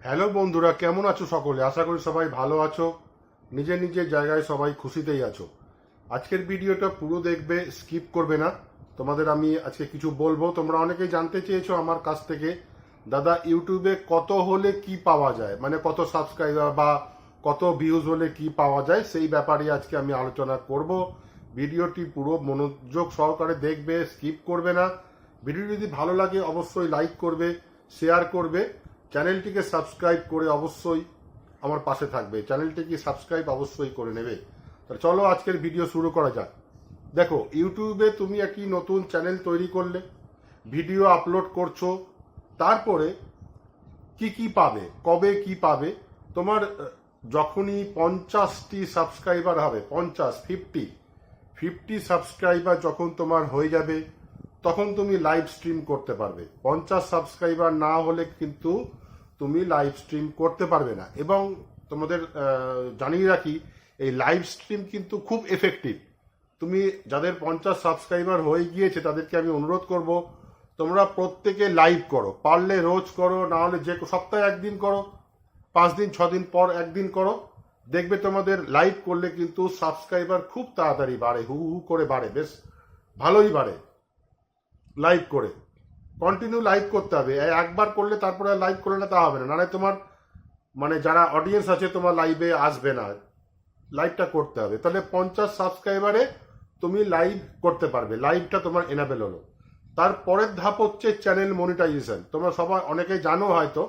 Hello বন্ধুরা, কেমন আছো সকলে? আশা করি সবাই ভালো আছো, নিজের নিজের জায়গায় সবাই খুশিতেই আছো। আজকের ভিডিওটা পুরো দেখবে, স্কিপ করবে না। তোমাদের আমি আজকে কিছু বলবো। তোমরা অনেকেই জানতে চেয়েছো আমার কাছ থেকে, দাদা ইউটিউবে কত হলে কি পাওয়া যায়, মানে কত সাবস্ক্রাইবার বা কত ভিউজ হলে কি পাওয়া যায়, সেই ব্যাপারে আজকে আমি আলোচনা করব। ভিডিওটি পুরো মনোযোগ সহকারে দেখবে, স্কিপ করবে না। ভিডিও যদি ভালো লাগে অবশ্যই লাইক করবে, শেয়ার করবে, চ্যানেলটিকে সাবস্ক্রাইব করে অবশ্যই আমার পাশে থাকবে। চ্যানেলটিকে সাবস্ক্রাইব অবশ্যই করে নেবে। চলো আজকের ভিডিও শুরু করা যাক। দেখো, ইউটিউবে তুমি একটি নতুন চ্যানেল তৈরি করলে, ভিডিও আপলোড করছো, তারপরে কি কি পাবে, কবে কি পাবে? তোমার যখনই 50টি সাবস্ক্রাইবার হবে, 50 সাবস্ক্রাইবার যখন তোমার হয়ে যাবে, তখন তুমি লাইভ স্ট্রিম করতে পারবে। 50 সাবস্ক্রাইবার না হলে কিন্তু তুমি লাইভ স্ট্রিম করতে পারবে না। এবং তোমাদের জানিয়ে রাখি, এই লাইভ স্ট্রিম কিন্তু খুব এফেক্টিভ। তুমি যাদের 50 সাবস্ক্রাইবার হয়ে গিয়েছে তাদেরকে আমি অনুরোধ করব, তোমরা প্রত্যেকে লাইভ করো। পারলে রোজ করো, না হলে যে সপ্তাহে একদিন করো, 5 দিন 6 দিন পর একদিন করো। দেখবে তোমাদের লাইভ করলে কিন্তু সাবস্ক্রাইবার খুব তাড়াতাড়ি বাড়ে, হু হু করে বাড়ে, বেশ ভালোই বাড়ে। লাইভ করে কন্টিনিউ লাইভ করতে হবে। একবার করলে তারপরে লাইভ করলে না তা হবে না, নাহলে তোমার মানে যারা অডিয়েন্স আছে তোমার লাইভে আসবে না। লাইভটা করতে হবে। তাহলে 50 সাবস্ক্রাইবারে তুমি লাইভ করতে পারবে, লাইভটা তোমার এনাবেল হলো। তারপরের ধাপ হচ্ছে চ্যানেল মনিটাইজেশন। তোমরা সবাই অনেকেই জানো হয়তো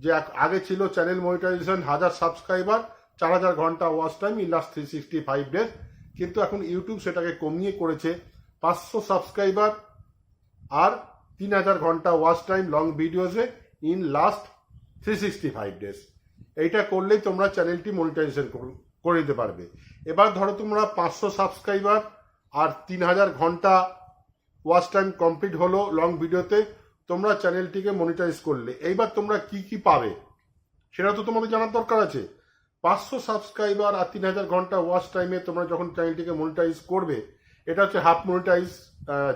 যে আগে ছিল চ্যানেল মনিটাইজেশন 1000 সাবস্ক্রাইবার, 4000 ঘন্টা watch time in last 365 days. কিন্তু এখন ইউটিউব সেটাকে কমিয়ে করেছে 500 সাবস্ক্রাইবার আর 3000 ঘন্টা watch time long videos in last 365 days. এইটা করলেই তোমরা চ্যানেলটি মনিটাইজেশন করে দিতে পারবে। এবার ধরো তোমরা 500 সাবস্ক্রাইবার আর 3000 ঘন্টা ওয়াচ টাইম কমপ্লিট হলো লং ভিডিওতে, তোমরা চ্যানেলটিকে মনিটাইজ করলে। এইবার তোমরা কি কি পাবে সেটা তো তোমাদের জানার দরকার আছে। 500 সাবস্ক্রাইবার আর 3000 ঘন্টা ওয়াচ টাইমে তোমরা যখন চ্যানেলটিকে মনিটাইজ করবে, এটা হচ্ছে হাফ মনিটাইজ,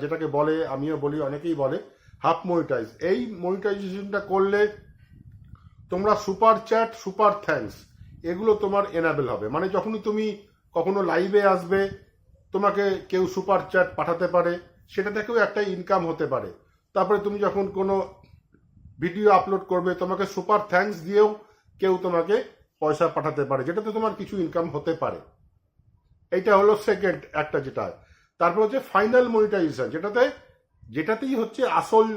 যেটাকে বলে, আমিও বলি, অনেকেই বলে হাফ মনিটাইজ। এই মনিটাইজেশনটা করলে তোমরা সুপার চ্যাট, সুপার থ্যাঙ্কস, এগুলো তোমার এনাবেল হবে। মানে যখনই তুমি কখনো লাইভে আসবে, তোমাকে কেউ সুপার চ্যাট পাঠাতে পারে, সেটা থেকেও একটা ইনকাম হতে পারে। তারপরে তুমি যখন কোনো ভিডিও আপলোড করবে, তোমাকে সুপার থ্যাঙ্কস দিয়েও কেউ তোমাকে পয়সা পাঠাতে পারে, যেটাতে তোমার কিছু ইনকাম হতে পারে। এইটা হলো সেকেন্ড একটা যেটা। তারপর হচ্ছে ফাইনাল মনিটাইজেশন, যেটাতেই হচ্ছে আসল,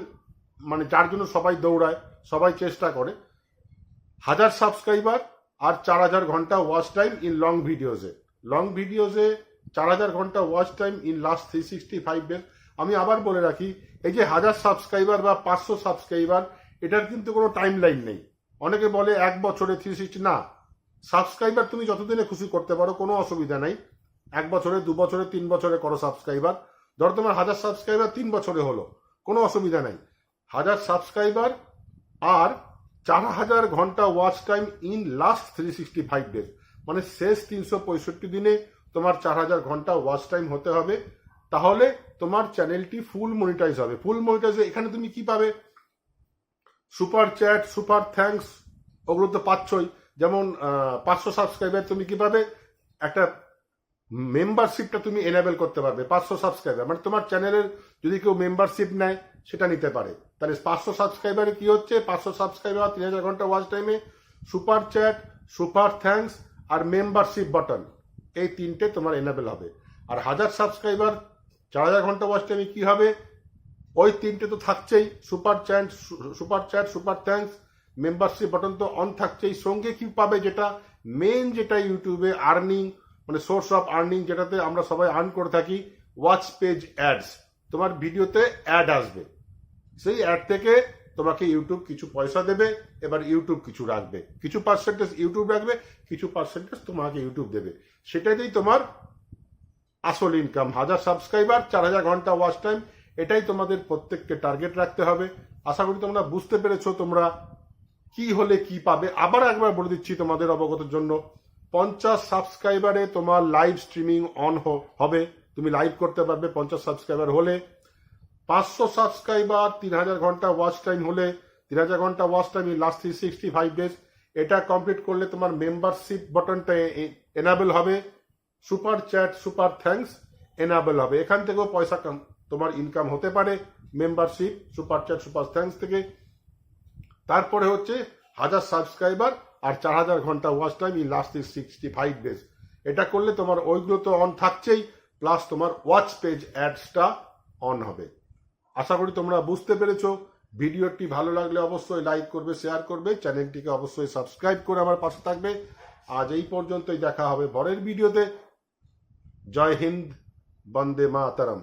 মানে যার জন্য সবাই দৌড়ায়, সবাই চেষ্টা করে। 1000 সাবস্ক্রাইবার আর 4000 ঘন্টা ওয়াচ টাইম ইন লং ভিডিওসে। 4000 ঘন্টা watch time in last 365 days. আমি আবার বলে রাখি, এই যে 1000 সাবস্ক্রাইবার বা 500 সাবস্ক্রাইবার, এটার কিন্তু কোনো টাইম লাইন নেই। অনেকে বলে 1 বছরে 360, না। সাবস্ক্রাইবার তুমি যতদিনে খুশি করতে পারো, কোনো অসুবিধা নেই। 1 বছরে, 2 বছরে, 3 বছরে করো সাবস্ক্রাইবার। ধরো তোমার 1000 সাবস্ক্রাইবার 3 বছরে হলো, কোনো অসুবিধা নেই। 1000 সাবস্ক্রাইবার আর 4000 ঘন্টা watch time in last 365 days, মানে শেষ 365 দিনে তোমার 4000 ঘন্টা ওয়াচ টাইম হতে হবে। তাহলে তোমার চ্যানেলটি ফুল মনিটাইজ হবে। ফুল মনিটাইজে এখানে তুমি কি পাবে? সুপার চ্যাট, সুপার থ্যাঙ্কস, ওগুলো তো পাচ্ছই। যেমন 500 সাবস্ক্রাইবার তুমি কি পাবে? একটা মেম্বারশিপটা তুমি এনেবল করতে পারবে। 500 সাবস্ক্রাইবার মানে তোমার চ্যানেলের যদি কেউ মেম্বারশিপ নেয়, সেটা নিতে পারে। তাহলে 500 সাবস্ক্রাইবারে কি হচ্ছে? 500 সাবস্ক্রাইবার 3000 ঘন্টা ওয়াচ টাইমে সুপার চ্যাট, সুপার থ্যাঙ্কস আর মেম্বারশিপ বাটন, এই তিনটে তোমার এনেবল হবে। আর 1000 সাবস্ক্রাইবার 4000 ঘন্টা ওয়াচ টাইমে কি হবে? ওই তিনটে তো থাকছেই, super chat, super thanks, membership button তো অন থাকছেই। সঙ্গে কি পাবে? যেটা মেন, যেটা ইউটিউবে আর্নিং, মানে সোর্স অফ আর্নিং, যেটাতে আমরা সবাই আর্ন করে থাকি, ওয়াচ পেজ অ্যাডস। তোমার ভিডিওতে অ্যাড আসবে, সেই অ্যাড থেকে তোমাকে ইউটিউব কিছু পয়সা দেবে। এবার ইউটিউব কিছু রাখবে, কিছু পার্সেন্টেজ ইউটিউব রাখবে, কিছু পার্সেন্টেজ তোমাকে ইউটিউব দেবে। সেটাতেই তোমার আসল ইনকাম। 1000 সাবস্ক্রাইবার, 4000 ঘন্টা ওয়াচ টাইম, এটাই তোমাদের প্রত্যেককে টার্গেট রাখতে হবে। আশা করি তোমরা বুঝতে পেরেছো তোমরা কি হলে কি পাবে। আবার একবার বলে দিচ্ছি তোমাদের অবগতের জন্য, 50 সাবস্ক্রাইবারে তোমার লাইভ স্ট্রিমিং অন হবে, তুমি লাইভ করতে পারবে 50 সাবস্ক্রাইবার হলে। 500 সাবস্ক্রাইবার, 3000 ঘন্টা ওয়াচ টাইম হলে 3000 ঘন্টা watch time in last 365 days. এটা কমপ্লিট করলে তোমার মেম্বারশিপ বাটনটা এনাবেল হবে, super chat super thanks enable হবে। এখান থেকেও পয়সা তোমার ইনকাম হতে পারে membership super chat super thanks থেকে। তারপরে হচ্ছে 1000 সাবস্ক্রাইবার আর 4000 ঘন্টা watch time in last 365 days. এটা করলে তোমার ওইগুলো তো অন থাকছেই, প্লাস তোমার ওয়াচ পেজ অ্যাডসটা অন হবে। আশা করি তোমরা বুঝতে পেরেছো। ভিডিওটি ভালো লাগলে অবশ্যই লাইক করবে, শেয়ার করবে, চ্যানেলটিকে অবশ্যই সাবস্ক্রাইব করে আমার পাশে থাকবে। আজ এই পর্যন্তই, দেখা হবে পরের ভিডিওতে। জয় হিন্দ, বন্দে মাতরম।